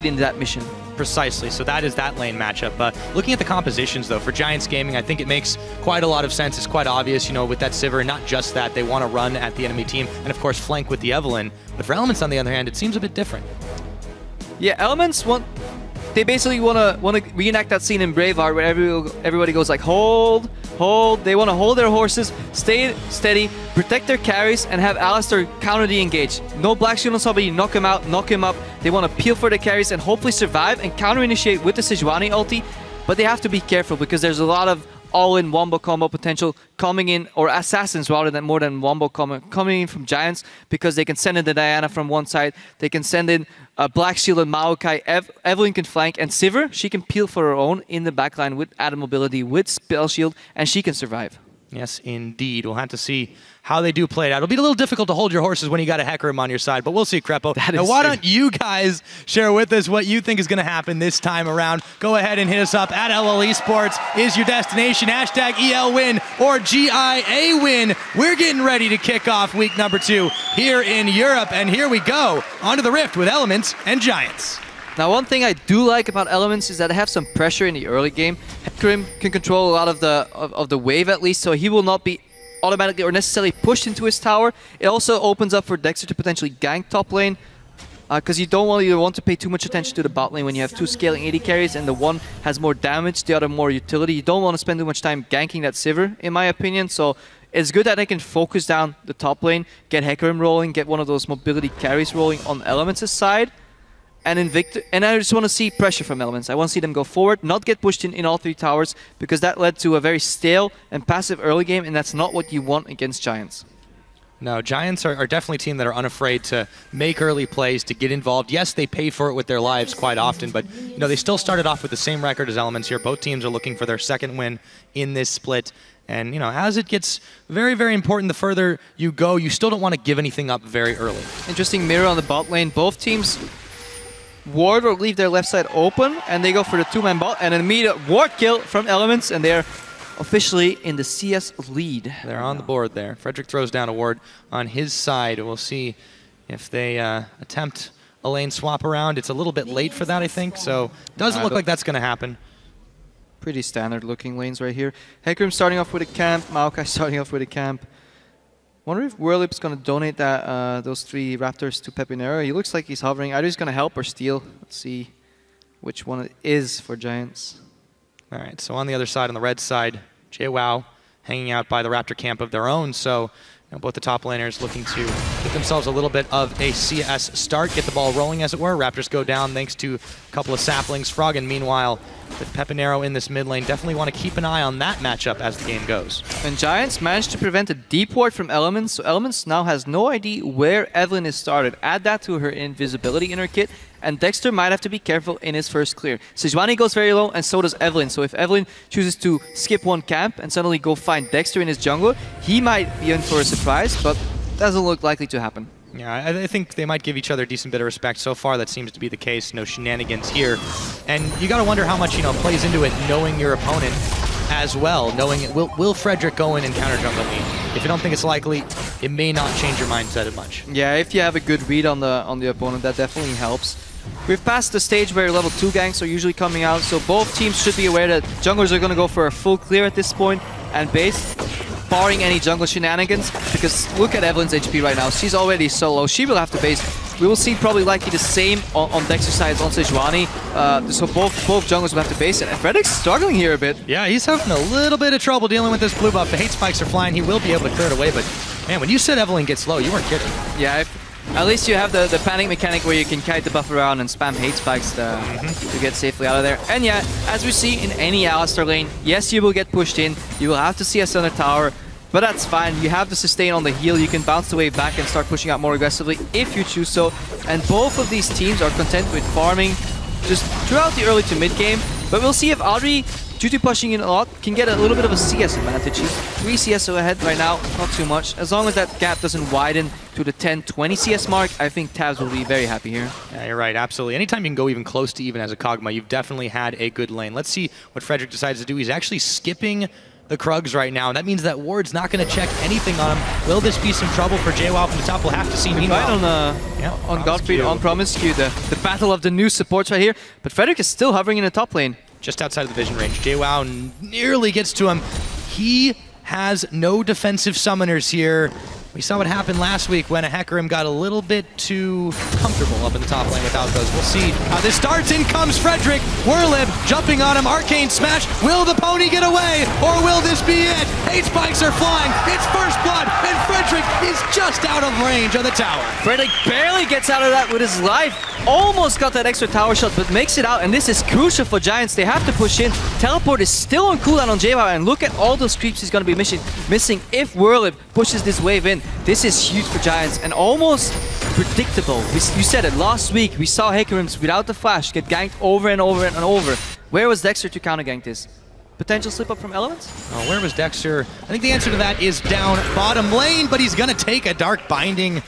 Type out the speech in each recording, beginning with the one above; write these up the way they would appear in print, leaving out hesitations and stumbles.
in that mission. Precisely, so that is that lane matchup. Looking at the compositions, though, for Giants Gaming, I think it makes quite a lot of sense. It's quite obvious, you know, with that Sivir, not just that, they want to run at the enemy team and, of course, flank with the Evelynn. But for Elements, on the other hand, it seems a bit different. Yeah, Elements they basically want to reenact that scene in Braveheart where everybody goes like, hold. They want to hold their horses, stay steady, protect their carries, and have Alistar counter de-engage. No Black Shield on somebody, knock him out, knock him up. They want to peel for the carries and hopefully survive and counter-initiate with the Sejuani ulti. But they have to be careful because there's a lot of all-in wombo combo potential coming in, or assassins rather than more than wombo coming in from Giants, because they can send in the Diana from one side, they can send in Black Shield and Maokai, Evelynn can flank, and Sivir, she can peel for her own in the backline with added mobility, with Spell Shield, and she can survive. Yes, indeed. We'll have to see how they do play it out. It'll be a little difficult to hold your horses when you got a Hecarim on your side, but we'll see, Crepo. Now, why don't you guys share with us what you think is going to happen this time around? Go ahead and hit us up at LL Esports is your destination. Hashtag ELWin or GIA win. We're getting ready to kick off week number 2 here in Europe, and here we go onto the Rift with Elements and Giants. Now, one thing I do like about Elements is that they have some pressure in the early game. Hecarim can control a lot of the wave at least, so he will not be automatically or necessarily pushed into his tower. It also opens up for Dexter to potentially gank top lane, because you don't really want to pay too much attention to the bot lane when you have 2 scaling AD carries and the one has more damage, the other more utility. You don't want to spend too much time ganking that Sivir, in my opinion. So it's good that they can focus down the top lane, get Hecarim rolling, get one of those mobility carries rolling on Elements' side. And I just want to see pressure from Elements. I want to see them go forward, not get pushed in all 3 towers, because that led to a very stale and passive early game, and that's not what you want against Giants. No, Giants are definitely a team that are unafraid to make early plays, to get involved. Yes, they pay for it with their lives quite often, but you know, they still started off with the same record as Elements here. Both teams are looking for their second win in this split. And, you know, as it gets very, very important, the further you go, you still don't want to give anything up very early. Interesting mirror on the bot lane. Both teams ward or leave their left side open, and they go for the 2-man bot, and an immediate ward kill from Elements, and they're officially in the CS lead. They're on the board there. Frederick throws down a ward on his side. We'll see if they attempt a lane swap around. It's a little bit late for that, I think, so doesn't look like that's going to happen. Pretty standard looking lanes right here. Hecarim starting off with a camp, Maokai starting off with a camp. Wonder if Whirlip's going to donate those 3 Raptors to Pepinero. He looks like he's hovering. Either he's going to help or steal. Let's see which one it is for Giants. All right, so on the other side, on the red side, JWoww hanging out by the Raptor camp of their own. So you know, both the top laners looking to get themselves a little bit of a CS start, get the ball rolling, as it were. Raptors go down thanks to a couple of saplings. Froggen, meanwhile, with Pepinero in this mid lane, definitely want to keep an eye on that matchup as the game goes. And Giants managed to prevent a deep ward from Elements, so Elements now has no idea where Evelynn is started. Add that to her invisibility in her kit, and Dexter might have to be careful in his first clear. Sejuani goes very low, and so does Evelynn. So if Evelynn chooses to skip one camp and suddenly go find Dexter in his jungle, he might be in for a surprise, but doesn't look likely to happen. Yeah, I think they might give each other a decent bit of respect. So far, that seems to be the case. No shenanigans here. And you got to wonder how much, you know, plays into it, knowing your opponent as well. Knowing it, will Frederick go in and counter jungle me? If you don't think it's likely, it may not change your mindset as much. Yeah, if you have a good read on the opponent, that definitely helps. We've passed the stage where level 2 ganks are usually coming out, so both teams should be aware that junglers are going to go for a full clear at this point, and base, barring any jungle shenanigans, because look at Evelynn's HP right now. She's already so low. She will have to base. We will see probably likely the same on Dexter's side on Sejuani. So both junglers will have to base it. And Frederick's struggling here a bit. Yeah, he's having a little bit of trouble dealing with this blue buff. The hate spikes are flying. He will be able to clear it away, but man, when you said Evelynn gets low, you weren't kidding. Yeah, at least you have the panic mechanic where you can kite the buff around and spam hate spikes to get safely out of there. And yeah, as we see in any Alistar lane, yes, you will get pushed in. You will have to see us on the tower. But that's fine, you have the sustain on the heal, you can bounce the wave back and start pushing out more aggressively if you choose so. And both of these teams are content with farming just throughout the early to mid game. But we'll see if Audrey, due to pushing in a lot, can get a little bit of a CS advantage. He's 3 CS ahead right now, not too much. As long as that gap doesn't widen to the 10-20 CS mark, I think Tabs will be very happy here. Yeah, you're right, absolutely. Anytime you can go even close to even as a Kog'Maw, you've definitely had a good lane. Let's see what Frederick decides to do. He's actually skipping the Krugs right now. And that means that Ward's not going to check anything on him. Will this be some trouble for JWoww from the top? We'll have to see. Meanwhile, on Godfrey, on Promiscu, the battle of the new supports right here. But Frederick is still hovering in the top lane. Just outside of the vision range. JWoww nearly gets to him. He has no defensive summoners here. We saw what happened last week when a Hecarim got a little bit too comfortable up in the top lane without those. We'll see how this starts. In comes Frederick. Whirlib jumping on him. Arcane smash. Will the pony get away? Or will this be it? 8 spikes are flying. It's first blood. And Frederick is just out of range of the tower. Frederick barely gets out of that with his life. Almost got that extra tower shot, but makes it out. And this is crucial for Giants. They have to push in. Teleport is still on cooldown on JWoww. And look at all those creeps he's going to be missing if Whirlib pushes this wave in. This is huge for Giants and almost predictable. You said it last week. We saw Hecarims without the flash get ganked over and over and over. Where was Dexter to counter gank this? Potential slip up from Elements? Oh, where was Dexter? I think the answer to that is down bottom lane, but he's going to take a Dark Binding.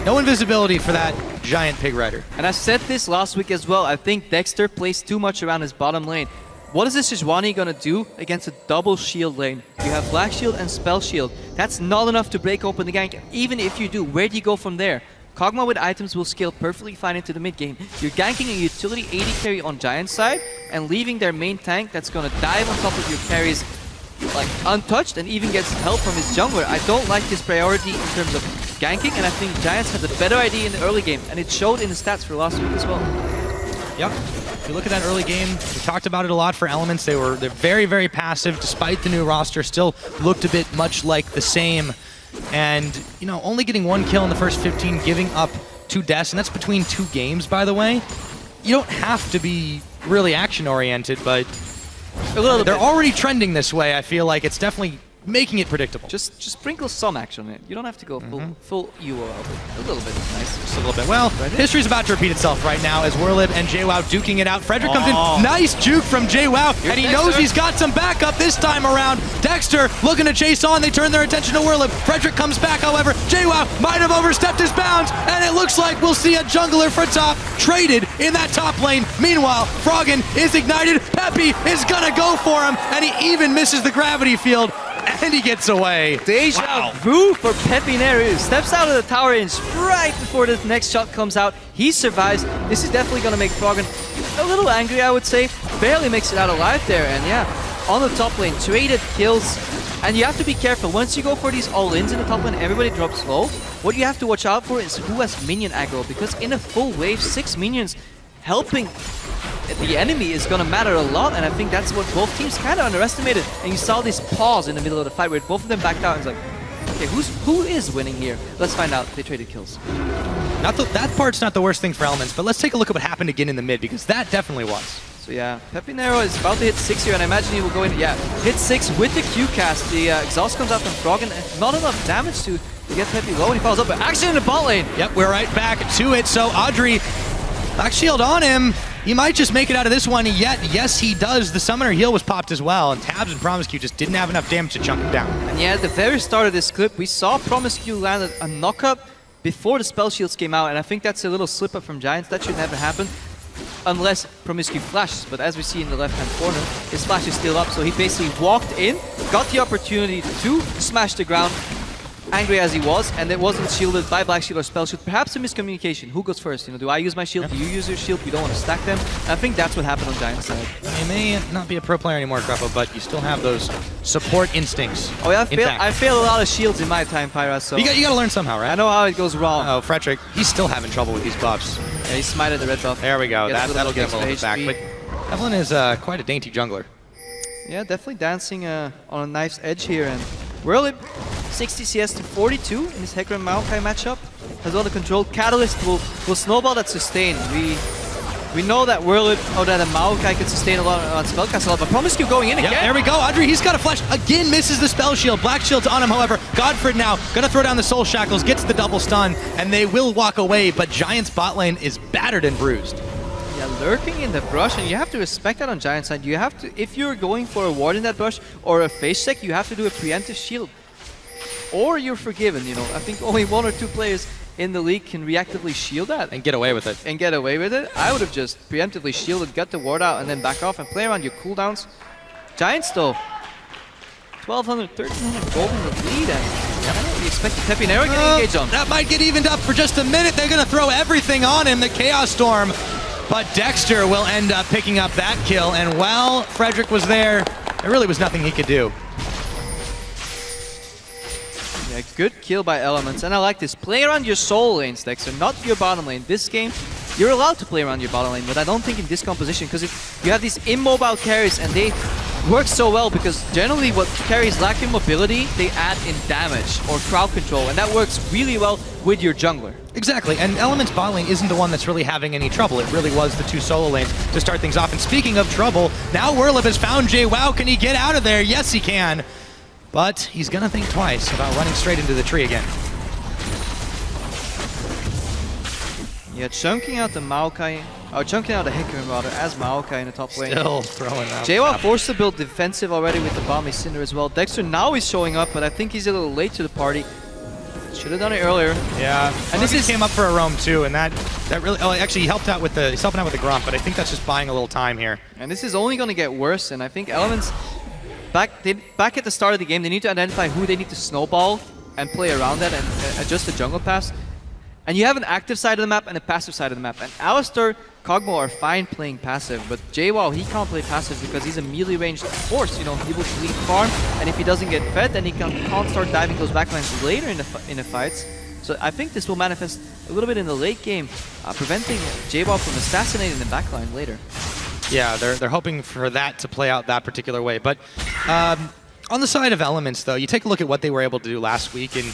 No invisibility for that giant Pig Rider. And I said this last week as well. I think Dexter plays too much around his bottom lane. What is this Sejuani gonna do against a double shield lane? You have Black Shield and Spell Shield. That's not enough to break open the gank. Even if you do, where do you go from there? Kog'Maw with items will scale perfectly fine into the mid game. You're ganking a utility AD carry on Giant side and leaving their main tank that's gonna dive on top of your carries like untouched and even gets help from his jungler. I don't like his priority in terms of ganking, and I think Giants had a better idea in the early game, and it showed in the stats for last week as well. Yep. If you look at that early game, we talked about it a lot for Elements. They're very, very passive despite the new roster. Still looked a bit much like the same. And, you know, only getting 1 kill in the first 15, giving up 2 deaths, and that's between 2 games, by the way. You don't have to be really action-oriented, but they're already trending this way. I feel like it's definitely making it predictable. Just sprinkle some action on it. You don't have to go full UO. A little bit is nice. Just a little bit. Well, history's about to repeat itself right now as Whirlib and JWoww duking it out. Frederick comes in. Nice juke from JWoww, and he knows he's got some backup this time around. Dexter looking to chase on. They turn their attention to Whirlib. Frederick comes back, however. JWoww might have overstepped his bounds, and it looks like we'll see a jungler for top traded in that top lane. Meanwhile, Froggen is ignited. Peppy is gonna go for him, and he even misses the gravity field. And he gets away. Deja vu for Peppy Neru. Steps out of the tower range right before the next shot comes out. He survives. This is definitely going to make Froggen a little angry, I would say. Barely makes it out alive there. And yeah, on the top lane, traded kills. And you have to be careful. Once you go for these all-ins in the top lane, everybody drops low. What you have to watch out for is who has minion aggro. Because in a full wave, 6 minions helping the enemy is going to matter a lot, and I think that's what both teams kind of underestimated. And you saw this pause in the middle of the fight where both of them backed out and it's like, okay, who is winning here? Let's find out. They traded kills. That part's not the worst thing for Elements, but let's take a look at what happened again in the mid, because that definitely was. So yeah, Peppy Nero is about to hit 6 here, and I imagine he will go in, hit 6 with the Q cast. The exhaust comes out from Froggen, and not enough damage to get Peppy low, and he follows up, but actually in the bot lane. Yep, we're right back to it. So Audrey, Black Shield on him. He might just make it out of this one yet. Yes, he does. The Summoner heal was popped as well, and Tabs and Promiscu just didn't have enough damage to chunk him down. And yeah, at the very start of this clip, we saw Promiscu land a knock-up before the spell shields came out, and I think that's a little slip-up from Giants. That should never happen unless Promiscu flashes. But as we see in the left-hand corner, his flash is still up, so he basically walked in, got the opportunity to smash the ground, angry as he was, and it wasn't shielded by Black Shield or Spell Shield. Perhaps a miscommunication. Who goes first? You know, do I use my shield? Do you use your shield? We don't want to stack them. And I think that's what happened on Giant's side. You may not be a pro player anymore, Grappo, but you still have those support instincts. Oh yeah, I failed a lot of shields in my time, Pyra, so... You got to learn somehow, right? I know how it goes wrong. Oh, Frederick, he's still having trouble with these buffs. Yeah, he smited the red buff. There we go. That'll get him a little bit back. But Evelyn is quite a dainty jungler. Yeah, definitely dancing on a knife's edge here. And Whirlib, 60 CS to 42 in this Hecarim Maokai matchup. Has all the control. Catalyst will snowball that sustain. We know that Whirlib, that a Maokai can sustain a lot on Spellcast a lot, but Promiscu going in again. There we go. Audrey, he's got a flash. Again, misses the Spell Shield. Black Shield's on him, however. Godfred now gonna throw down the Soul Shackles, gets the double stun, and they will walk away, but Giant's bot lane is battered and bruised. Yeah, lurking in the brush, and you have to respect that on Giant side. You have to, if you're going for a ward in that brush or a face check, you have to do a preemptive shield. Or you're forgiven, you know. I think only 1 or 2 players in the league can reactively shield that. And get away with it. I would have just preemptively shielded, got the ward out, and then back off and play around your cooldowns. Giants, though, 1,200, 1,300 gold in the lead, and I don't really expect Pepinero getting engaged on. That might get evened up for just a minute. They're going to throw everything on him, the Chaos Storm. But Dexter will end up picking up that kill, and while Frederick was there, there really was nothing he could do. Yeah, good kill by Elements, and I like this. Play around your solo lanes, Dexter, not your bottom lane. This game, you're allowed to play around your bottom lane, but I don't think in this composition, because you have these immobile carries, and they work so well because generally what carries lack in mobility, they add in damage or crowd control, and that works really well with your jungler. Exactly, and Element's bot lane isn't the one that's really having any trouble. It really was the two solo lanes to start things off. And speaking of trouble, now Whirlip has found JWoww. Can he get out of there? Yes, he can. But he's going to think twice about running straight into the tree again. Yeah, chunking out the Maokai, or chunking out the Hecarim rather, as Maokai in the top lane. Still throwing out. JWoww forced to build defensive already with the Balmy Cinder as well. Dexter now is showing up, but I think he's a little late to the party. Should have done it earlier. Yeah, and this came up for a roam too, and that really. Oh, actually, he helped out with the. He's helping out with the Gromp, but I think that's just buying a little time here. And this is only going to get worse. And I think Elements back at the start of the game, they need to identify who they need to snowball and play around that and adjust the jungle paths. And you have an active side of the map and a passive side of the map. And Alistar, Kog'Maw are fine playing passive, but JWoww, he can't play passive because he's a melee ranged horse. You know, he will lead farm, and if he doesn't get fed, then he can't start diving those backlines later in the fights. So I think this will manifest a little bit in the late game, preventing JWoww from assassinating the backline later. Yeah, they're hoping for that to play out that particular way. But on the side of Elements, though, you take a look at what they were able to do last week, and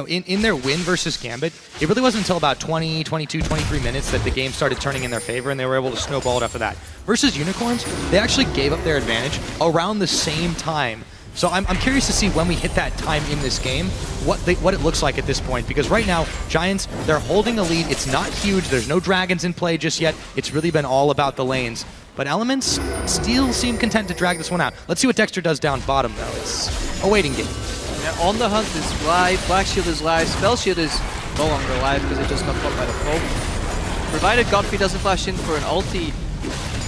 in their win versus Gambit, it really wasn't until about 20, 22, 23 minutes that the game started turning in their favor, and they were able to snowball it after that. Versus Unicorns, they actually gave up their advantage around the same time. So I'm curious to see when we hit that time in this game, what it looks like at this point. Because right now, Giants, they're holding a lead. It's not huge. There's no dragons in play just yet. It's really been all about the lanes. But Elements still seem content to drag this one out. Let's see what Dexter does down bottom, though. It's a waiting game. Yeah, On the Hunt is live, Black Shield is live, Spell Shield is no longer live because it just got caught by the poke. Provided Godfrey doesn't flash in for an ulti.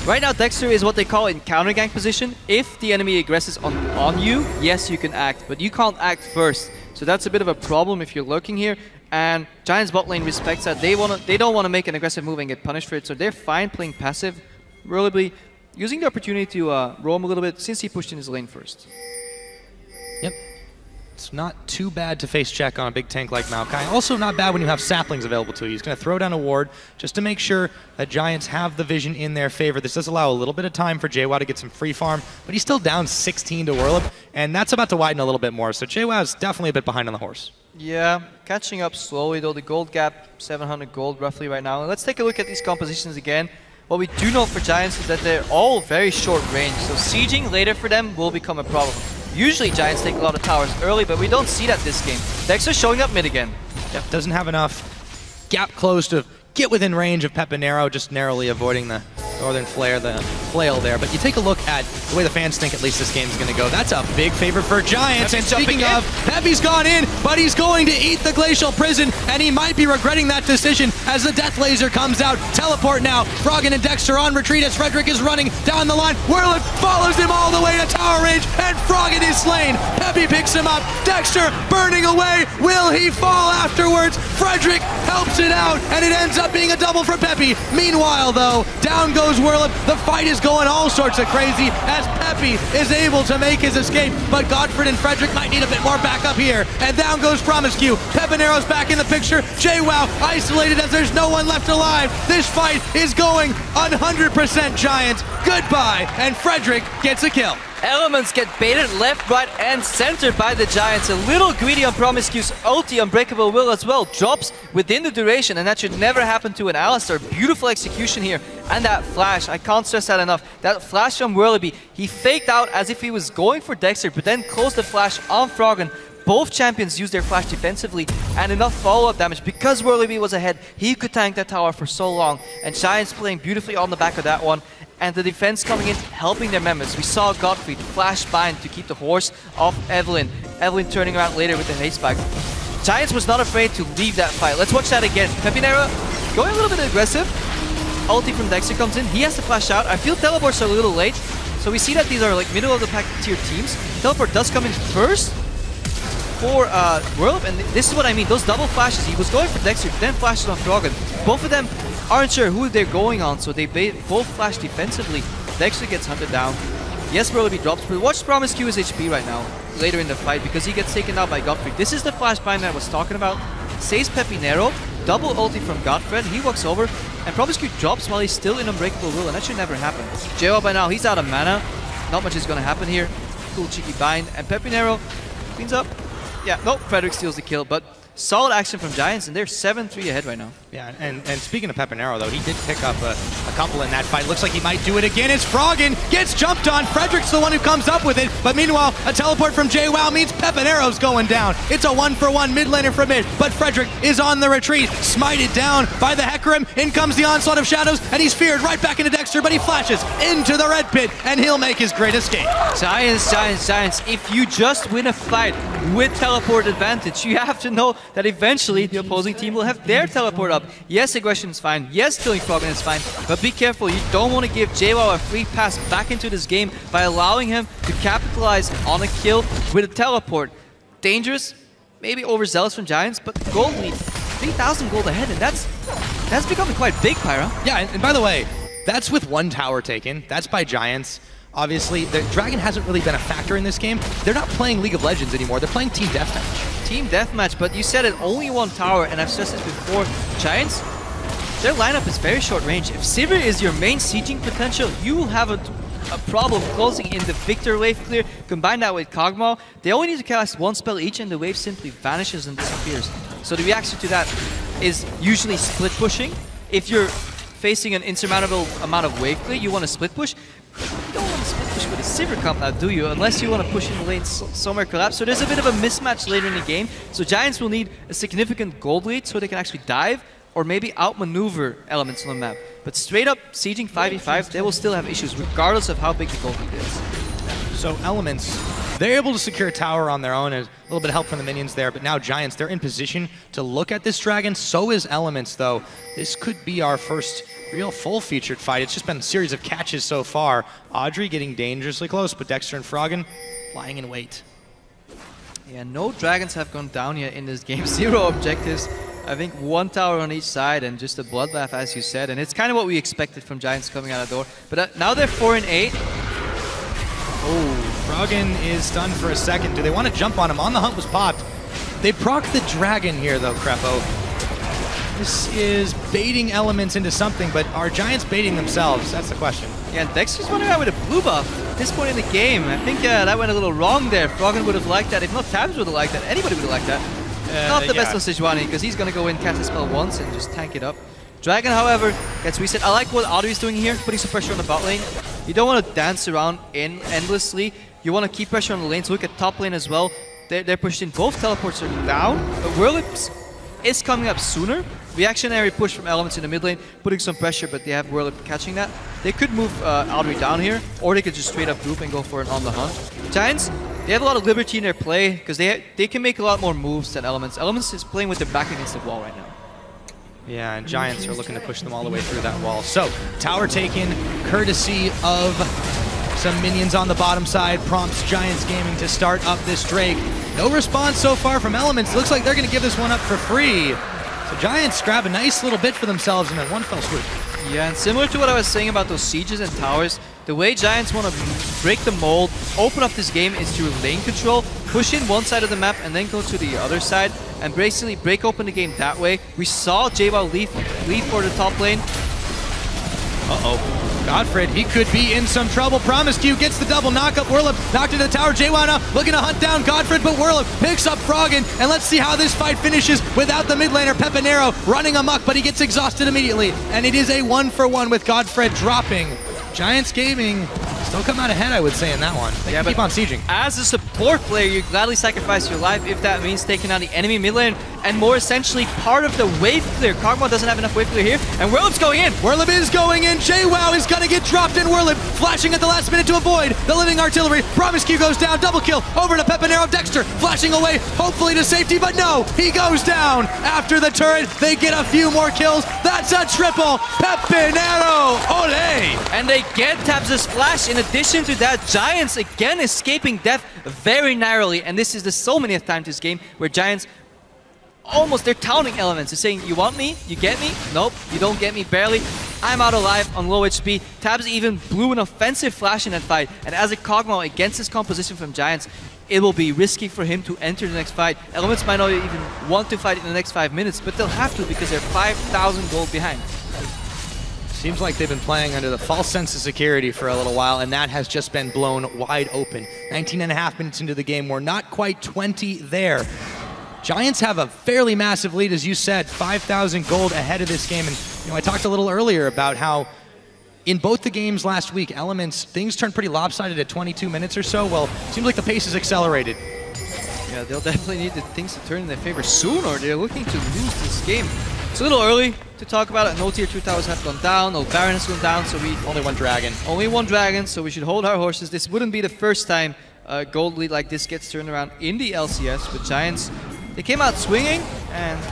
Right now, Dexter is what they call in counter gank position. If the enemy aggresses on you, yes, you can act, but you can't act first. So that's a bit of a problem if you're lurking here. And Giants bot lane respects that. They don't want to make an aggressive move and get punished for it, so they're fine playing passive. Really using the opportunity to roam a little bit since he pushed in his lane first. Yep. It's not too bad to face check on a big tank like Maokai. Also not bad when you have saplings available to you. He's going to throw down a ward just to make sure that Giants have the vision in their favor. This does allow a little bit of time for JWoww to get some free farm, but he's still down 16 to Whirlip, and that's about to widen a little bit more. So JWoww is definitely a bit behind on the horse. Yeah, catching up slowly though. The gold gap, 700 gold roughly right now. And let's take a look at these compositions again. What we do know for Giants is that they're all very short range, so sieging later for them will become a problem. Usually Giants take a lot of towers early, but we don't see that this game. Dexter showing up mid again. Yep, doesn't have enough gap close to get within range of Pepinero, just narrowly avoiding the Northern Flare, the flail there. But you take a look at the way the fans think at least this game's going to go. That's a big favor for Giants. And speaking of, Peppy's gone in, but he's going to eat the Glacial Prison, and he might be regretting that decision as the Death Laser comes out. Teleport now. Froggen and Dexter on retreat as Frederick is running down the line. Whirlip follows him all the way to tower range, and Froggen is slain. Peppy picks him up. Dexter burning away. Will he fall afterwards? Frederick helps it out, and it ends up being a double for Peppy. Meanwhile, though, down goes Whirlip. The fight is going all sorts of crazy as Peppy is able to make his escape, but Godfrey and Frederick might need a bit more backup here. And down goes Promiscue. Pepinero's back in the picture. JWoww isolated as there's no one left alive. This fight is going 100% Giants. Goodbye, and Frederick gets a kill. Elements get baited left, right, and center by the Giants. A little greedy on Promiscue's ulti. Unbreakable Will as well drops within the duration, and that should never happen to an Alistar. Beautiful execution here. And that flash, I can't stress that enough. That flash from Whirlby, he faked out as if he was going for Dexter, but then closed the flash on Froggen. Both champions used their flash defensively and enough follow-up damage. Because Whirlby was ahead, he could tank that tower for so long. And Giants playing beautifully on the back of that one. And the defense coming in, helping their members. We saw Godfrey flash bind to keep the horse off Evelyn. Evelyn turning around later with the haste spike. Giants was not afraid to leave that fight. Let's watch that again. Pepinero going a little bit aggressive. Ulti from Dexter comes in. He has to flash out. I feel teleports are a little late. So we see that these are like middle of the pack tier teams. Teleport does come in first for Whirlup, and this is what I mean. Those double flashes, he was going for Dexter, then flashes on Froggen. Both of them aren't sure who they're going on, so they both flash defensively. Dexter gets hunted down. Yes, Whirlup drops, but watch Promiscuous HP right now, later in the fight, because he gets taken out by Godfrey. This is the flash bind that I was talking about. Saves Pepinero, double ulti from Godfred, he walks over, and Promiscu drops while he's still in Unbreakable Will, and that should never happen. JWoww by now, he's out of mana. Not much is going to happen here. Cool cheeky bind, and Pepinero cleans up. Yeah, no, Frederick steals the kill, but solid action from Giants, and they're 7-3 ahead right now. Yeah, and speaking of Pepinero, though, he did pick up a couple in that fight. Looks like he might do it again as Froggen gets jumped on. Frederick's the one who comes up with it, but meanwhile, a teleport from JWoww means Pepinero's going down. It's a 1-for-1 mid laner from mid, but Frederick is on the retreat, smited down by the Hecarim. In comes the Onslaught of Shadows, and he's feared right back into Dexter, but he flashes into the red pit, and he'll make his great escape. Giants, Giants, Giants. If you just win a fight with teleport advantage, you have to know that eventually the opposing team will have their teleport up. Yes, aggression is fine. Yes, killing Froggen is fine. But be careful. You don't want to give JWoww a free pass back into this game by allowing him to capitalize on a kill with a teleport. Dangerous, maybe overzealous from Giants, but gold lead. 3,000 gold ahead, and that's becoming quite big, Pyra. Yeah, and by the way, that's with one tower taken. That's by Giants. Obviously, the Dragon hasn't really been a factor in this game. They're not playing League of Legends anymore. They're playing Team Deathmatch. Team Deathmatch, but you said it, only one tower, and I've stressed this before. Giants, their lineup is very short range. If Sivir is your main sieging potential, you will have a problem closing in the Victor wave clear. Combine that with Kog'Maw, they only need to cast one spell each, and the wave simply vanishes and disappears. So the reaction to that is usually split pushing. If you're facing an insurmountable amount of wave clear, you want to split push. You don't want to split push with a Sivir comp now, do you? Unless you want to push in the lane somewhere collapse. So there's a bit of a mismatch later in the game. So Giants will need a significant gold lead so they can actually dive or maybe outmaneuver elements on the map. But straight up sieging 5v5, they will still have issues regardless of how big the gold lead is. So Elements, they're able to secure a tower on their own, and a little bit of help from the minions there, but now Giants, they're in position to look at this Dragon. So is Elements, though. This could be our first real full-featured fight. It's just been a series of catches so far. Audrey getting dangerously close, but Dexter and Froggen lying in wait. Yeah, no dragons have gone down yet in this game. 0 objectives. I think 1 tower on each side and just a bloodbath, as you said. And it's kind of what we expected from Giants coming out of the door. But now they're 4-8. Oh, Froggen is stunned for a second. Do they want to jump on him? On the Hunt was popped. They proc the Dragon here, though, Crepo. This is baiting Elements into something, but are Giants baiting themselves? That's the question. Yeah, and Dexter's running out with a blue buff at this point in the game. I think that went a little wrong there. Froggen would have liked that. If not, Tabs would have liked that. Anybody would have liked that. Not the best on Sejuani, because he's going to go in, cast a spell once, and just tank it up. Dragon, however, gets reset. I like what Audrey is doing here, putting some pressure on the bot lane. You don't want to dance around endlessly. You want to keep pressure on the lane, so look at top lane as well. They're pushed in. Both teleports are down. Whirlup is coming up sooner. Reactionary push from Elements in the mid lane, putting some pressure, but they have Whirlup catching that. They could move Audrey down here, or they could just straight up group and go for an on the hunt. Giants, they have a lot of liberty in their play, because they can make a lot more moves than Elements. Elements is playing with their back against the wall right now. Yeah, and Giants are looking to push them all the way through that wall. So, tower taken, courtesy of some minions on the bottom side, prompts Giants Gaming to start up this Drake. No response so far from Elements. Looks like they're going to give this one up for free. So Giants grab a nice little bit for themselves and then one fell swoop. Yeah, and similar to what I was saying about those sieges and towers, the way Giants want to break the mold, open up this game is through lane control, push in one side of the map and then go to the other side, and basically break open the game that way. We saw JWoww leave for the top lane. Uh-oh. Godfred, he could be in some trouble. Promiscu gets the double knockup. Whirlup knocked into the tower. JWoww now looking to hunt down Godfred, but Whirlup picks up Froggen, and let's see how this fight finishes without the mid laner Pepinero running amok, but he gets exhausted immediately, and it is a 1-for-1 with Godfred dropping. Giants Gaming still come out ahead, I would say, in that one. They keep on sieging. As a support player, you gladly sacrifice your life if that means taking out the enemy mid lane, and more essentially part of the wave clear. Kog'Maw doesn't have enough wave clear here, and Whirlup's going in. Whirlup is going in. JWoww is going to get dropped in. Whirlup flashing at the last minute to avoid the living artillery. Promiscu goes down. Double kill over to Pepinero. Dexter flashing away, hopefully to safety, but no, he goes down after the turret. They get a few more kills. That's a triple. Pepinero. Ole! And they get Tabs' flash. In addition to that, Giants again escaping death very narrowly. And this is the so many times this game where Giants almost, they're taunting Elements. They're saying, you want me? You get me? Nope, you don't get me, barely. I'm out alive on low HP. Tabs even blew an offensive flash in that fight. And as a Kog'Maw against this composition from Giants, it will be risky for him to enter the next fight. Elements might not even want to fight in the next 5 minutes, but they'll have to because they're 5,000 gold behind. Seems like they've been playing under the false sense of security for a little while, and that has just been blown wide open. 19.5 minutes into the game, we're not quite 20 there. Giants have a fairly massive lead, as you said, 5,000 gold ahead of this game. And I talked a little earlier about how in both the games last week, Elements, things turned pretty lopsided at 22 minutes or so. Well, it seems like the pace has accelerated. Yeah, they'll definitely need the things to turn in their favor soon, or they're looking to lose this game. It's a little early to talk about it. No tier 2 towers have gone down, no Baron has gone down, so we... Only one dragon. Only one dragon, so we should hold our horses. This wouldn't be the first time a gold lead like this gets turned around in the LCS, but Giants, they came out swinging, and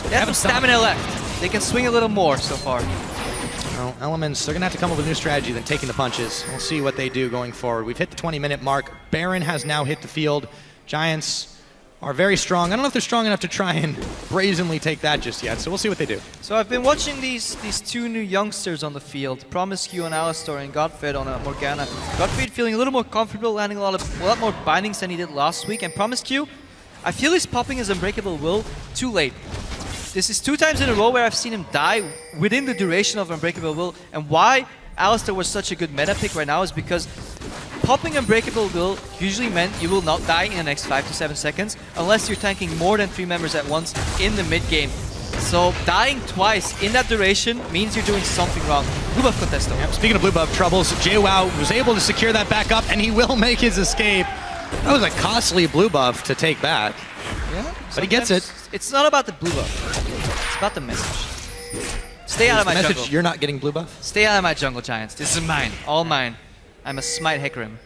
they have some stamina left. They can swing a little more so far. Well, Elements, they're going to have to come up with a new strategy than taking the punches. We'll see what they do going forward. We've hit the 20-minute mark. Baron has now hit the field. Giants are very strong. I don't know if they're strong enough to try and brazenly take that just yet, so we'll see what they do. So I've been watching these two new youngsters on the field, Promiscue on Alistar and Godfred on Morgana. Godfred feeling a little more comfortable, landing a lot more bindings than he did last week, and Promiscue, I feel he's popping his Unbreakable Will too late. This is 2 times in a row where I've seen him die within the duration of Unbreakable Will, and why Alistar was such a good meta pick right now is because popping Unbreakable Will usually meant you will not die in the next 5 to 7 seconds unless you're tanking more than 3 members at once in the mid game. So dying twice in that duration means you're doing something wrong. Blue buff contesto. Yep, speaking of blue buff troubles, JWoww was able to secure that back up, and he will make his escape. That was a costly blue buff to take back. Yeah, but he gets it. It's not about the blue buff. It's about the message. Stay out of my jungle. You're not getting blue buff? Stay out of my jungle, Giants. This is mine. All mine. I'm a smite Hecarim.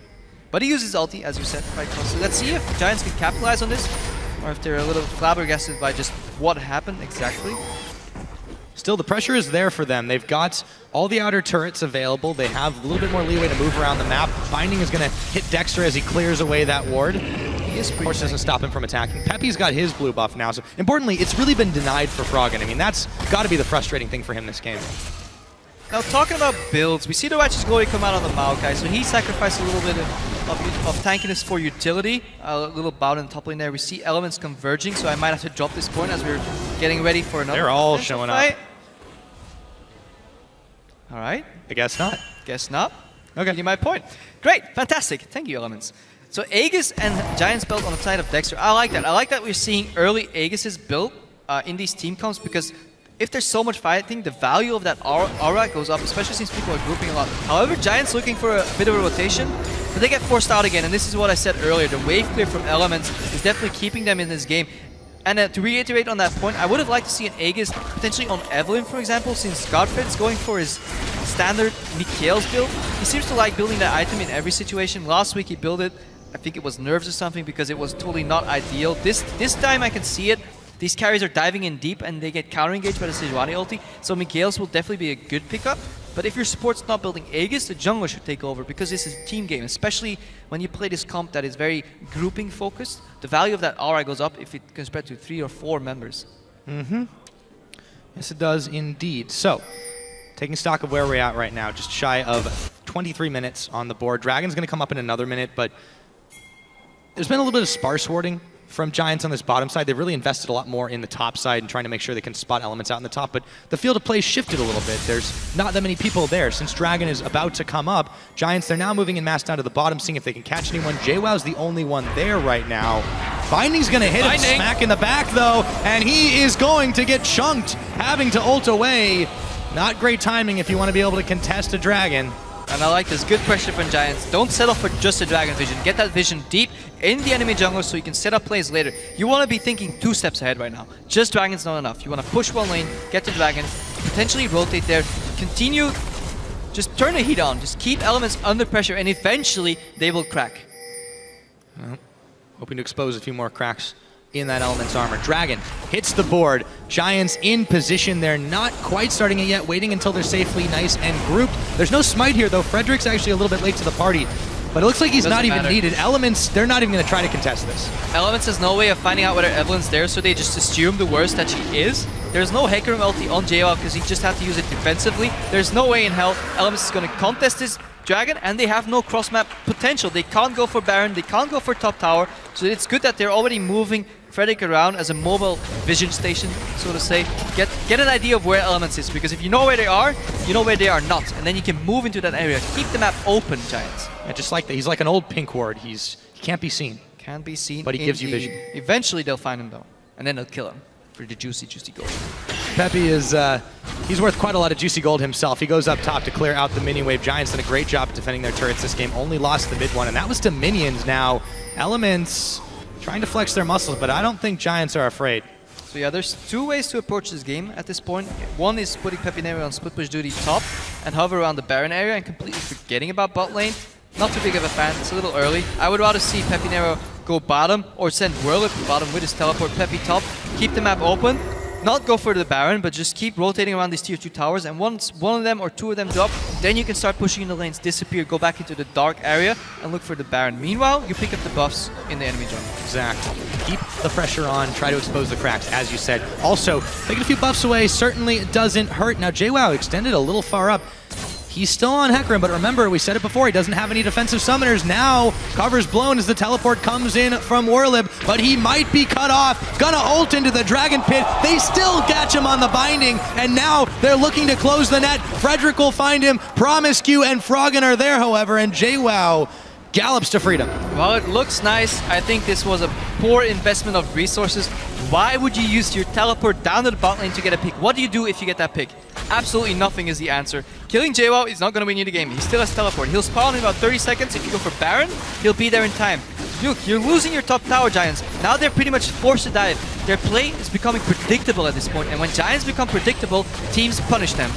But he uses ulti, as you said, quite closely. Let's see if Giants can capitalize on this, or if they're a little flabbergasted by just what happened exactly. Still, the pressure is there for them. They've got all the outer turrets available. They have a little bit more leeway to move around the map. Binding is going to hit Dexter as he clears away that ward. Of course, doesn't stop him from attacking. Peppy's got his blue buff now. So, importantly, it's really been denied for Froggen. I mean, that's got to be the frustrating thing for him this game. Now, talking about builds, we see the Righteous Glory come out on the Maokai, so he sacrificed a little bit of tankiness for utility. A little bout in the top lane there. We see elements converging, so I might have to drop this point as we're getting ready for another. They're all showing fight. up. All right. I guess not. Guess not. Okay. Getting my point. Great. Fantastic. Thank you, Elements. So Aegis and Giants build on the side of Dexter. I like that. I like that we're seeing early Aegis's build in these team comps, because if there's so much fighting, the value of that aura goes up, especially since people are grouping a lot. However, Giants looking for a bit of a rotation, but they get forced out again, and this is what I said earlier. The wave clear from Elements is definitely keeping them in this game. And to reiterate on that point, I would have liked to see an Aegis potentially on Evelyn, for example, since Godfred's going for his standard Mikhail's build. He seems to like building that item in every situation. Last week he built it, I think it was nerves or something, because it was totally not ideal. This time I can see it. These carries are diving in deep and they get counter-engaged by the Sejuani ulti, so Mikhail's will definitely be a good pickup. But if your support's not building Aegis, the jungler should take over, because this is a team game, especially when you play this comp that is very grouping focused. The value of that aura goes up if it can spread to 3 or 4 members. Yes, it does indeed. So, taking stock of where we're at right now, just shy of 23 minutes on the board. Dragon's going to come up in another minute, but there's been a little bit of sparse warding from Giants on this bottom side. They've really invested a lot more in the top side and trying to make sure they can spot elements out in the top, but the field of play shifted a little bit. There's not that many people there. Since Dragon is about to come up, Giants, they're now moving in mass down to the bottom, seeing if they can catch anyone. JWoww's the only one there right now. Binding's going to hit him smack in the back, though, and he is going to get chunked, having to ult away. Not great timing if you want to be able to contest a Dragon. And I like this. Good pressure from Giants. Don't settle for just a Dragon vision. Get that vision deep in the enemy jungle so you can set up plays later. You want to be thinking 2 steps ahead right now. Just Dragon's not enough. You want to push one lane, get the Dragon, potentially rotate there, continue, just turn the heat on. Just keep elements under pressure, and eventually they will crack. Well, hoping to expose a few more cracks in that Element's armor. Dragon hits the board. Giants in position. They're not quite starting it yet, waiting until they're safely nice and grouped. There's no smite here, though. Frederick's actually a little bit late to the party, but it looks like he's not even needed. Elements, they're not even going to try to contest this. Elements has no way of finding out whether Evelyn's there, so they just assume the worst that she is. There's no Hecarim ulti on JWoww because he just had to use it defensively. There's no way in hell Elements is going to contest this Dragon, and they have no cross-map potential. They can't go for Baron, they can't go for top tower, so it's good that they're already moving Frederick around as a mobile vision station, so to say. Get an idea of where Elements is, because if you know where they are, you know where they are not, and then you can move into that area. Keep the map open, Giants. Yeah, just like that. He's like an old pink ward. He can't be seen. Can't be seen. But he gives you vision. Eventually they'll find him though, and then they'll kill him for the juicy gold. Peppy is, he's worth quite a lot of juicy gold himself. He goes up top to clear out the mini wave. Giants done a great job defending their turrets this game. Only lost the mid one, and that was to minions now. Elements trying to flex their muscles, but I don't think Giants are afraid. So yeah, there's two ways to approach this game at this point. One is putting Pepinero on split push duty top and hover around the Baron area and completely forgetting about bot lane. Not too big of a fan, it's a little early. I would rather see Pepinero go bottom or send Whirlip to bottom with his teleport, Peppy top, keep the map open, not go for the Baron, but just keep rotating around these tier 2 towers, and once one of them or two of them drop, then you can start pushing in the lanes, disappear, go back into the dark area, and look for the Baron. Meanwhile, you pick up the buffs in the enemy jungle. Exactly. Keep the pressure on, try to expose the cracks, as you said. Also, taking a few buffs away certainly doesn't hurt. Now, JWoww extended a little far up. He's still on Hecarim, but remember, we said it before, he doesn't have any defensive summoners. Now, cover's blown as the teleport comes in from Whirlib, but he might be cut off. Gonna ult into the Dragon Pit. They still catch him on the binding, and now they're looking to close the net. Frederick will find him. Promiscue and Froggen are there, however, and JWoww gallops to freedom. Well, it looks nice. I think this was a poor investment of resources. Why would you use your teleport down to the bot lane to get a pick? What do you do if you get that pick? Absolutely nothing is the answer. Killing JWoww is not going to win you the game. He still has teleport. He'll spawn in about 30 seconds. If you go for Baron, he'll be there in time. Look, you're losing your top tower, Giants. Now they're pretty much forced to dive. Their play is becoming predictable at this point, and when Giants become predictable, teams punish them.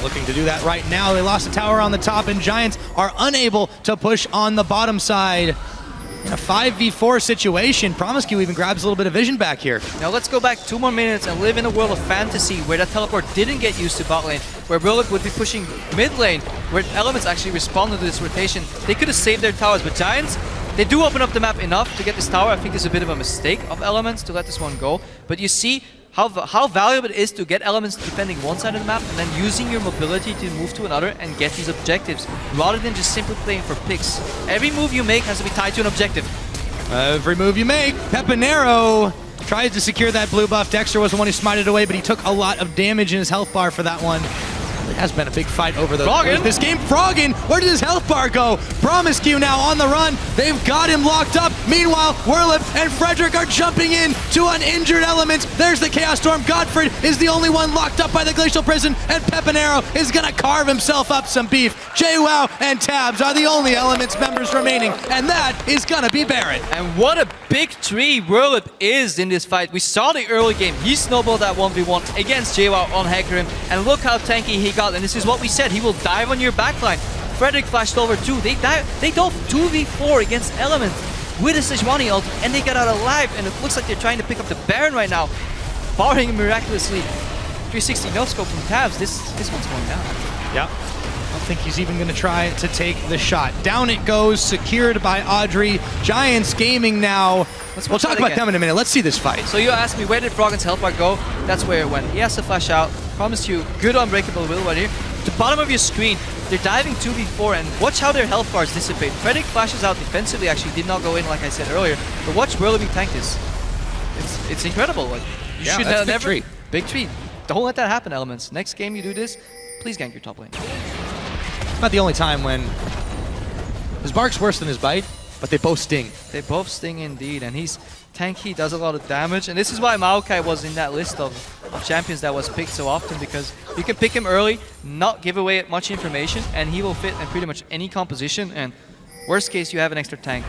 Looking to do that right now. They lost a tower on the top, and Giants are unable to push on the bottom side. In a 5v4 situation, Promiscue even grabs a little bit of vision back here. Now let's go back 2 more minutes and live in a world of fantasy where that teleport didn't get used to bot lane, where Brilliant would be pushing mid lane, where Elements actually responded to this rotation. They could have saved their towers, but Giants, they do open up the map enough to get this tower. I think it's a bit of a mistake of Elements to let this one go, but you see how valuable it is to get Elements defending one side of the map and then using your mobility to move to another and get these objectives, rather than just simply playing for picks. Every move you make has to be tied to an objective. Every move you make. Pepinero tries to secure that blue buff. Dexter was the one who smited away, but he took a lot of damage in his health bar for that one. It has been a big fight over this game. Froggen, where did his health bar go? Promiscue now on the run. They've got him locked up. Meanwhile, Whirlip and Frederick are jumping in to an injured Element. There's the Chaos Storm. Godfred is the only one locked up by the Glacial Prison, and Pepinero is gonna carve himself up some beef. JWoww and Tabs are the only Elements members remaining, and that is gonna be Baron. And what a big tree Whirlip is in this fight. We saw the early game. He snowballed that 1v1 against JWoww on Hecarim, and look how tanky he got. And this is what we said, he will dive on your backline. Frederick flashed over too. They dove 2v4 against Element with a Sejuani ult, and they got out alive, and it looks like they're trying to pick up the Baron right now. Barring him miraculously. 360 no-scope from Tabs, this one's going down. Yep. I don't think he's even going to try to take the shot. Down it goes, secured by Audrey. Giants gaming now. We'll talk about them in a minute. Let's see this fight. So you asked me, where did Froggen's health bar go? That's where it went. He has to flash out. Promised you good unbreakable will right here. The bottom of your screen, they're diving 2v4, and watch how their health bars dissipate. Frederick flashes out defensively, actually did not go in like I said earlier, but watch Whirlby tank this. It's incredible. Like, you should never... Big tree. Don't let that happen, Elements. Next game you do this, please gank your top lane. It's not the only time when his bark's worse than his bite, but they both sting. They both sting indeed, and he's tanky, does a lot of damage, and this is why Maokai was in that list of champions that was picked so often, because you can pick him early, not give away much information, and he will fit in pretty much any composition, and Worst case, you have an extra tank.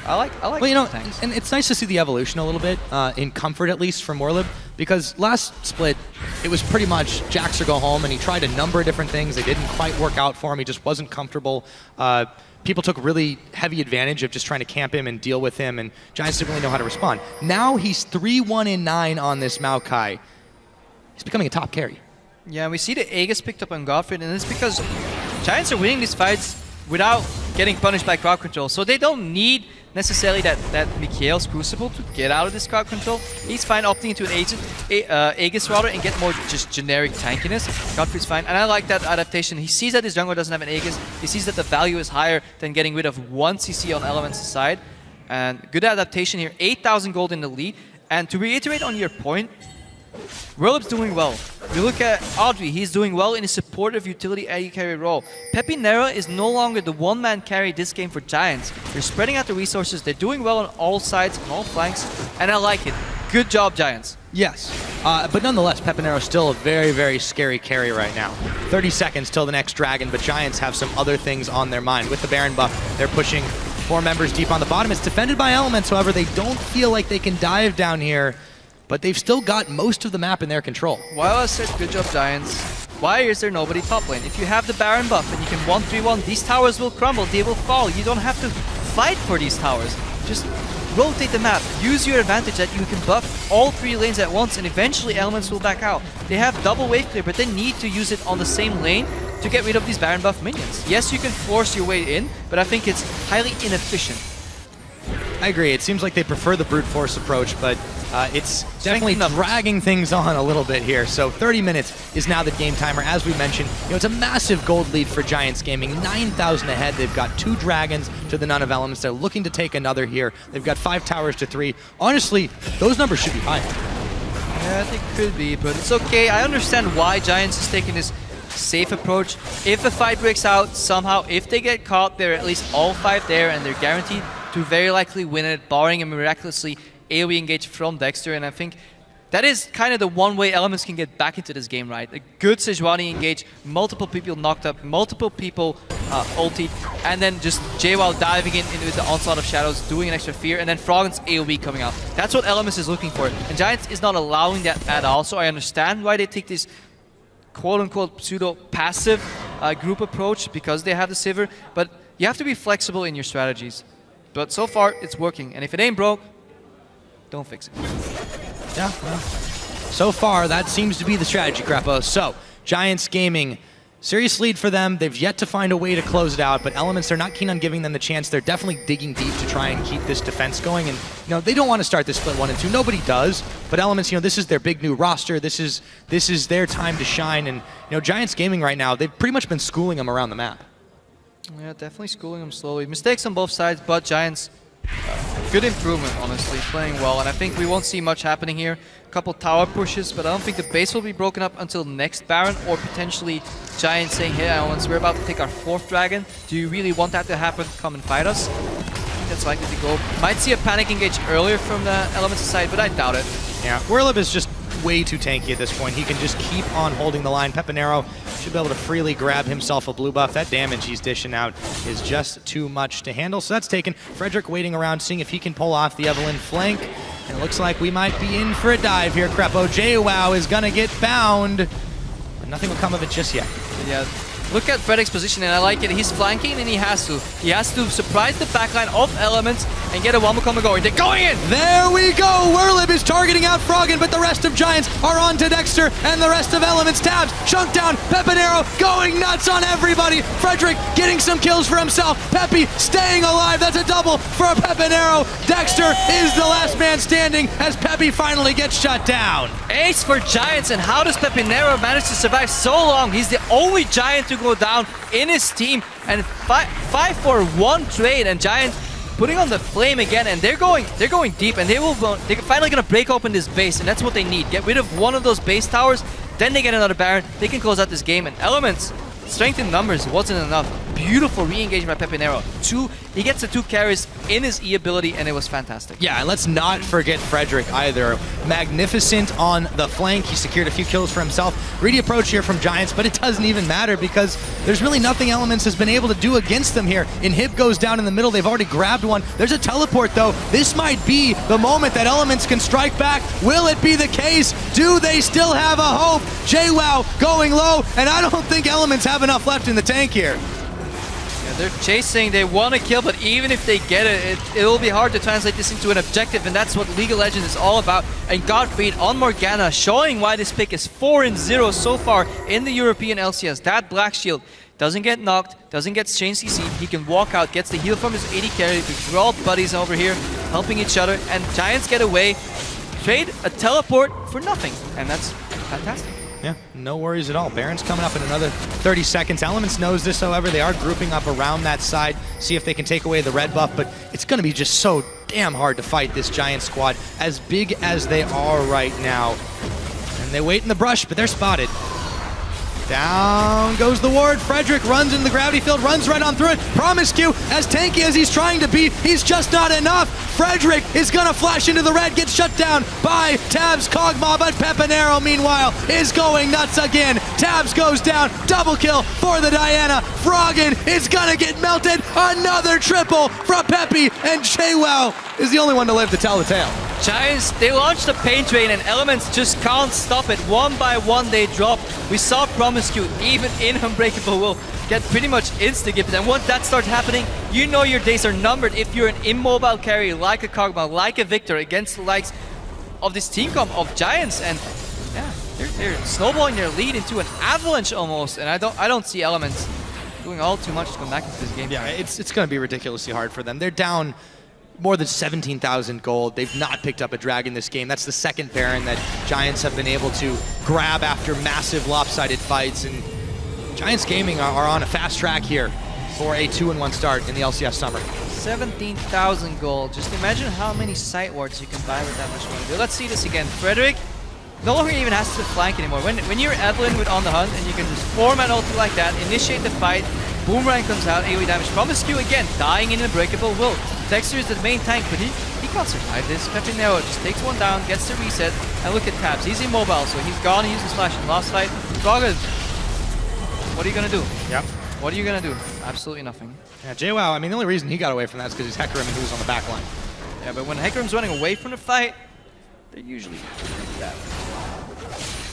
I like well, you know, tanks. and it's nice to see the evolution a little bit, in comfort at least, from Warlib, because last split, it was pretty much Jax or go home, and he tried a number of different things. They didn't quite work out for him. He just wasn't comfortable. People took really heavy advantage of just trying to camp him and deal with him, and Giants didn't really know how to respond. Now he's 3-1-9 on this Maokai. He's becoming a top carry. Yeah, we see the Aegis picked up on Godfrey, and it's because Giants are winning these fights without getting punished by crowd control. So they don't need necessarily that Mikhail's Crucible to get out of this crowd control. He's fine opting into an Aegis rather and get more just generic tankiness. Godfrey's fine, and I like that adaptation. He sees that his jungler doesn't have an Aegis. He sees that the value is higher than getting rid of one CC on Element's side. And good adaptation here. 8,000 gold in the lead. And to reiterate on your point, Warlib's doing well. You look at Audrey, he's doing well in his supportive utility AD carry role. Pepinera is no longer the one-man carry this game for Giants. They're spreading out the resources, they're doing well on all sides, on all flanks, and I like it. Good job, Giants. Yes, but nonetheless, Pepinera is still a very, very scary carry right now. 30 seconds till the next dragon, but Giants have some other things on their mind. With the Baron buff, they're pushing 4 members deep on the bottom. It's defended by Elements, however, they don't feel like they can dive down here. But they've still got most of the map in their control. While I said good job, Giants, why is there nobody top lane? If you have the Baron buff and you can 1-3-1, these towers will crumble, they will fall. You don't have to fight for these towers. Just rotate the map. Use your advantage that you can buff all 3 lanes at once, and eventually Elements will back out. They have double wave clear, but they need to use it on the same lane to get rid of these Baron buff minions. Yes, you can force your way in, but I think it's highly inefficient. I agree. It seems like they prefer the brute force approach, but it's definitely dragging things on a little bit here. So 30 minutes is now the game timer. As we mentioned, you know, it's a massive gold lead for Giants Gaming. 9,000 ahead. They've got 2 dragons to the Nun of Elements. They're looking to take another here. They've got 5 towers to 3. Honestly, those numbers should be higher. Yeah, they could be, but it's okay. I understand why Giants is taking this safe approach. If a fight breaks out somehow, if they get caught, they're at least all 5 there, and they're guaranteed to very likely win it, barring a miraculously AoE engage from Dexter. And I think that is kind of the one way Elements can get back into this game, right? A good Sejuani engage, multiple people knocked up, multiple people ulti, and then just JWoww diving into the onslaught of shadows, doing an extra fear, and then Froggen's AoE coming out. That's what Elements is looking for, and Giants is not allowing that at all. So I understand why they take this quote-unquote pseudo-passive group approach, because they have the Sivir, but you have to be flexible in your strategies. But so far, it's working. And if it ain't broke, don't fix it. Yeah, well, so far, that seems to be the strategy, Crepo. So, Giants Gaming, serious lead for them. They've yet to find a way to close it out, but Elements, they're not keen on giving them the chance. They're definitely digging deep to try and keep this defense going. And, you know, they don't want to start this split 1 and 2. Nobody does. But Elements, you know, this is their big new roster. This is their time to shine. And, you know, Giants Gaming right now, they've pretty much been schooling them around the map. Yeah, definitely schooling them slowly. Mistakes on both sides, but Giants, good improvement, honestly, playing well. And I think we won't see much happening here. A couple tower pushes, but I don't think the base will be broken up until next Baron, or potentially Giants saying, hey, Elements, we're about to take our 4th dragon. Do you really want that to happen? Come and fight us. I think that's likely to go. Might see a panic engage earlier from the Elements side, but I doubt it. Yeah, Warlib is just way too tanky at this point. He can just keep on holding the line. Pepinero should be able to freely grab himself a blue buff. That damage he's dishing out is just too much to handle. So that's taken. Frederick waiting around, seeing if he can pull off the Evelyn flank. And it looks like we might be in for a dive here, Crepo. JWoww is going to get bound, but nothing will come of it just yet. Yeah. Look at Frederick's position, and I like it. He's flanking, and he has to. He has to surprise the backline of Elements and get a Wamukama going. They're going in! There we go! Warlib is targeting out Froggen, but the rest of Giants are on to Dexter, and the rest of Elements tabs. Chunk down, Pepinero going nuts on everybody. Frederick getting some kills for himself. Peppy staying alive. That's a double for Pepinero. Dexter is the last man standing as Peppy finally gets shut down. Ace for Giants, and how does Pepinero manage to survive so long? He's the only Giant to go down in his team, and 5-for-1 trade, and Giants putting on the flame again, and they're going deep, and they're finally gonna break open this base, and that's what they need. Get rid of one of those base towers, then they get another Baron. They can close out this game, and Elements, strength in numbers wasn't enough. beautiful re-engagement by Pepinero. He gets the 2 carries in his E ability, and it was fantastic. Yeah, and let's not forget Frederick either. Magnificent on the flank. He secured a few kills for himself. Greedy approach here from Giants, but it doesn't even matter because there's really nothing Elements has been able to do against them here. Inhib goes down in the middle. They've already grabbed one. There's a teleport, though. This might be the moment that Elements can strike back. Will it be the case? Do they still have a hope? JWoww going low, and I don't think Elements have enough left in the tank here. Yeah, they're chasing, they want to kill, but even if they get it, it will be hard to translate this into an objective, and that's what League of Legends is all about. And Godfried on Morgana, showing why this pick is 4-0 so far in the European LCS. That Black Shield doesn't get knocked, doesn't get chain CC'd, he can walk out, gets the heal from his AD carry. We're all buddies over here, helping each other, and Giants get away. Trade a teleport for nothing, and that's fantastic. Yeah, no worries at all. Baron's coming up in another 30 seconds. Elements knows this, however. They are grouping up around that side, see if they can take away the red buff, but it's going to be just so damn hard to fight this Giant squad, as big as they are right now. And they wait in the brush, but they're spotted. Down goes the ward. Frederick runs into the gravity field, runs right on through it. Promiscu, as tanky as he's trying to be, he's just not enough. Frederick is gonna flash into the red, gets shut down by Tabs Kog'Maw, but Pepinero, meanwhile, is going nuts again. Tabs goes down, double kill for the Diana. Froggen is gonna get melted. Another triple from Peppy, and JWoww is the only one to live to tell the tale. Giants, they launched the pain train and Elements just can't stop it. One by one they drop. We saw Promiscu, even in Unbreakable Will, get pretty much insta-gifted. And once that starts happening, you know your days are numbered if you're an immobile carry like a Kog'Maw, like a Victor, against the likes of this team comp of Giants. And yeah, they're snowballing their lead into an avalanche almost. And I don't see Elements doing all too much to come back into this game. Yeah, it's going to be ridiculously hard for them. They're down more than 17,000 gold. They've not picked up a Dragon this game. That's the second Baron that Giants have been able to grab after massive lopsided fights. And Giants Gaming are on a fast track here for a 2-1 start in the LCS summer. 17,000 gold. Just imagine how many sight wards you can buy with that much money. Let's see this again. Frederick no longer even has to flank anymore. When you're Evelyn with On the Hunt and you can just form an ulti like that, initiate the fight, Boomerang comes out, AoE damage. Promiscu again, dying in Unbreakable Will. Dexter is the main tank, but he can't survive this. Pepinero just takes one down, gets the reset, and look at Tabs. He's immobile, so he's gone. He used his flash in the last fight. Froggen, what are you gonna do? Yep. What are you gonna do? Absolutely nothing. Yeah, JWoww, I mean, the only reason he got away from that is because he's Hecarim and he was on the back line. Yeah, but when Hecarim's running away from the fight, they're usually that.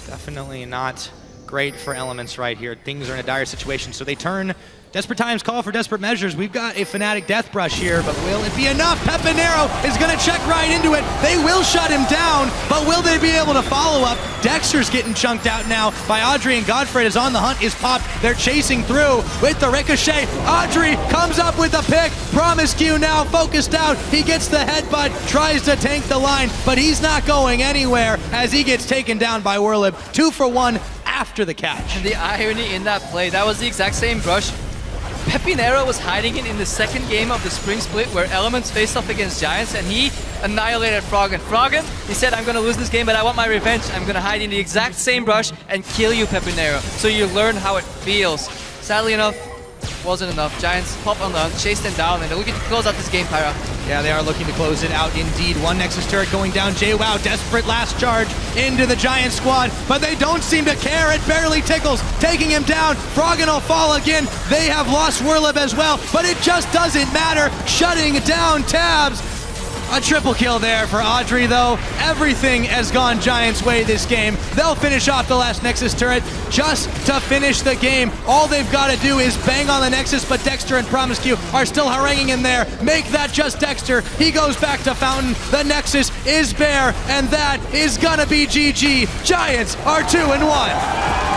Definitely not great for Elements right here. Things are in a dire situation, so they turn. Desperate times call for desperate measures. We've got a Fnatic Death Brush here, but will it be enough? Pepinero is going to check right into it. They will shut him down, but will they be able to follow up? Dexter's getting chunked out now by Audrey, and Godfried is on the hunt, is popped. They're chasing through with the ricochet. Audrey comes up with the pick. Promiscu now focused out. He gets the headbutt, tries to tank the line, but he's not going anywhere as he gets taken down by Werlib. 2 for 1 after the catch. And the irony in that play, that was the exact same brush Pepinero was hiding in the second game of the Spring Split where Elements faced off against Giants and he annihilated Froggen. Froggen, he said, I'm going to lose this game, but I want my revenge. I'm going to hide in the exact same brush and kill you, Pepinero. So you learn how it feels. Sadly enough, wasn't enough. Giants pop on the hunt, chase them down, and they're looking to close out this game, Pyra. Yeah, they are looking to close it out indeed. One Nexus turret going down. JWoww, desperate last charge into the Giant squad, but they don't seem to care. It barely tickles, taking him down. Froggen will fall again. They have lost Werlib as well, but it just doesn't matter. Shutting down Tabs. A triple kill there for Audrey, though. Everything has gone Giants' way this game. They'll finish off the last Nexus turret just to finish the game. All they've got to do is bang on the Nexus, but Dexter and Promiscu are still haranguing in there. Make that just Dexter. He goes back to Fountain. The Nexus is bare, and that is gonna be GG. Giants are 2-1.